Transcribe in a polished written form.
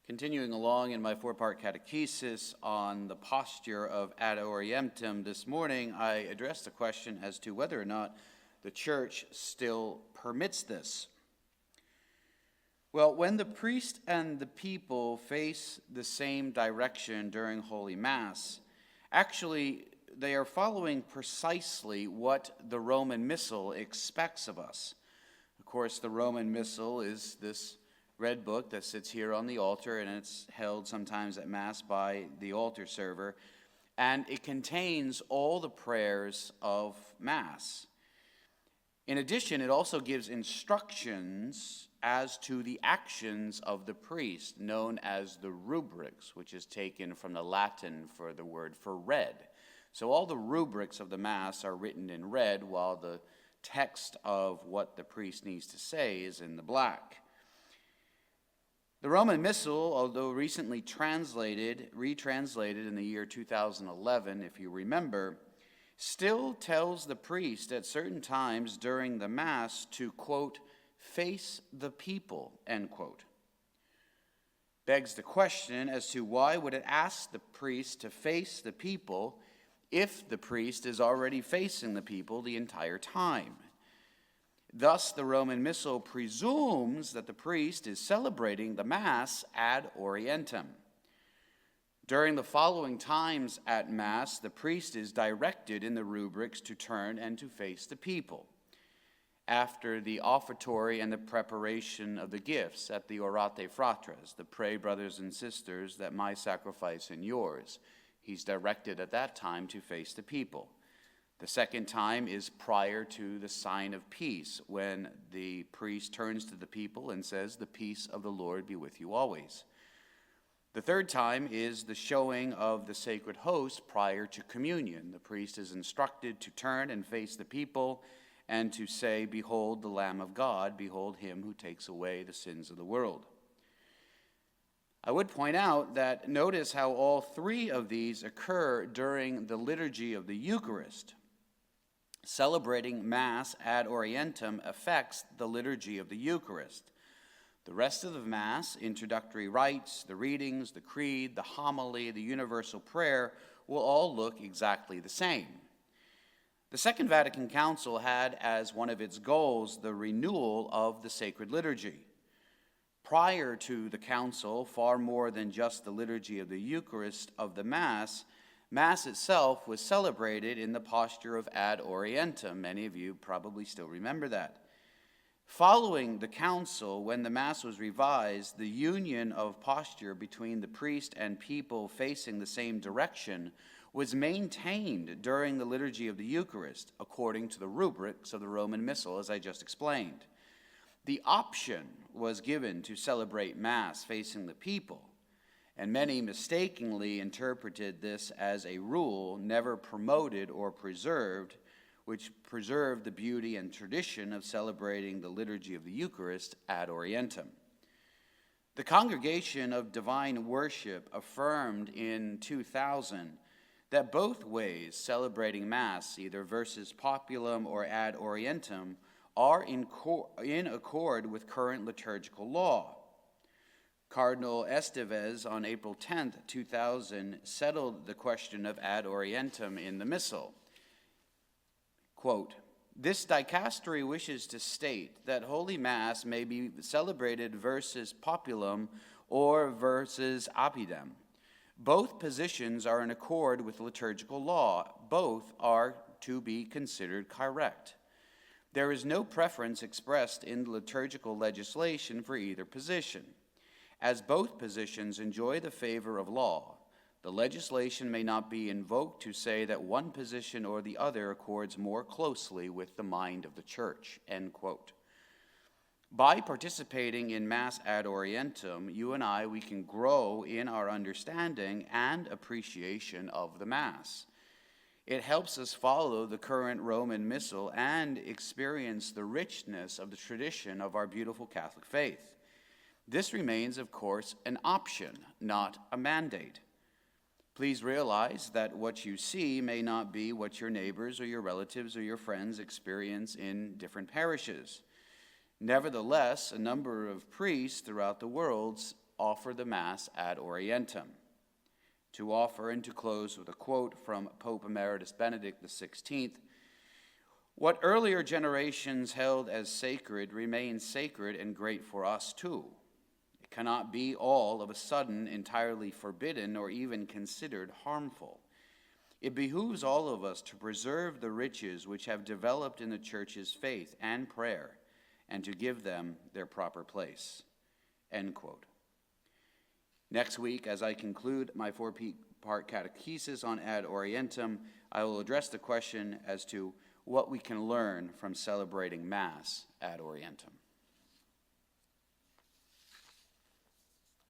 Continuing along in my four-part catechesis on the posture of ad Orientem, this morning I addressed the question as to whether or not the Church still permits this. Well, when the priest and the people face the same direction during Holy Mass, actually they are following precisely what the Roman Missal expects of us. Of course, the Roman Missal is this red book that sits here on the altar, and it's held sometimes at Mass by the altar server, and it contains all the prayers of Mass. In addition, it also gives instructions as to the actions of the priest, known as the rubrics, which is taken from the Latin for the word for red. So all the rubrics of the Mass are written in red, while the text of what the priest needs to say is in the black. The Roman Missal, although recently retranslated in the year 2011, if you remember, still tells the priest at certain times during the Mass to, quote, face the people, end quote. Begs the question as to why would it ask the priest to face the people if the priest is already facing the people the entire time. Thus, the Roman Missal presumes that the priest is celebrating the Mass ad Orientem. During the following times at Mass, the priest is directed in the rubrics to turn and to face the people. After the offertory and the preparation of the gifts at the Orate Fratres, the pray brothers and sisters that my sacrifice and yours, he's directed at that time to face the people. The second time is prior to the sign of peace, when the priest turns to the people and says, "The peace of the Lord be with you always." The third time is the showing of the sacred host prior to communion. The priest is instructed to turn and face the people and to say, "Behold the Lamb of God, behold him who takes away the sins of the world." I would point out that notice how all three of these occur during the liturgy of the Eucharist. Celebrating Mass ad Orientem affects the liturgy of the Eucharist. The rest of the Mass, introductory rites, the readings, the creed, the homily, the universal prayer, will all look exactly the same. The Second Vatican Council had as one of its goals the renewal of the sacred liturgy. Prior to the Council, far more than just the liturgy of the Eucharist of the Mass itself was celebrated in the posture of ad Orientem. Many of you probably still remember that. Following the Council, when the Mass was revised, the union of posture between the priest and people facing the same direction was maintained during the liturgy of the Eucharist, according to the rubrics of the Roman Missal, as I just explained. The option was given to celebrate Mass facing the people, and many mistakenly interpreted this as a rule never promoted or preserved, which preserved the beauty and tradition of celebrating the liturgy of the Eucharist ad Orientem. The Congregation of Divine Worship affirmed in 2000 that both ways celebrating Mass, either versus populum or ad Orientem, are in accord with current liturgical law. Cardinal Estevez, on April 10, 2000, settled the question of ad Orientem in the Missal. Quote, "This dicastery wishes to state that Holy Mass may be celebrated versus populum or versus oppidum. Both positions are in accord with liturgical law. Both are to be considered correct. There is no preference expressed in the liturgical legislation for either position. As both positions enjoy the favor of law, the legislation may not be invoked to say that one position or the other accords more closely with the mind of the Church," end quote. By participating in Mass ad Orientem, you and I, we can grow in our understanding and appreciation of the Mass. It helps us follow the current Roman Missal and experience the richness of the tradition of our beautiful Catholic faith. This remains, of course, an option, not a mandate. Please realize that what you see may not be what your neighbors or your relatives or your friends experience in different parishes. Nevertheless, a number of priests throughout the world offer the Mass ad Orientem. To offer and to close with a quote from Pope Emeritus Benedict XVI, "What earlier generations held as sacred remains sacred and great for us too. It cannot be all of a sudden entirely forbidden or even considered harmful. It behooves all of us to preserve the riches which have developed in the Church's faith and prayer, and to give them their proper place." End quote. Next week, as I conclude my four-part catechesis on ad Orientem, I will address the question as to what we can learn from celebrating Mass ad Orientem.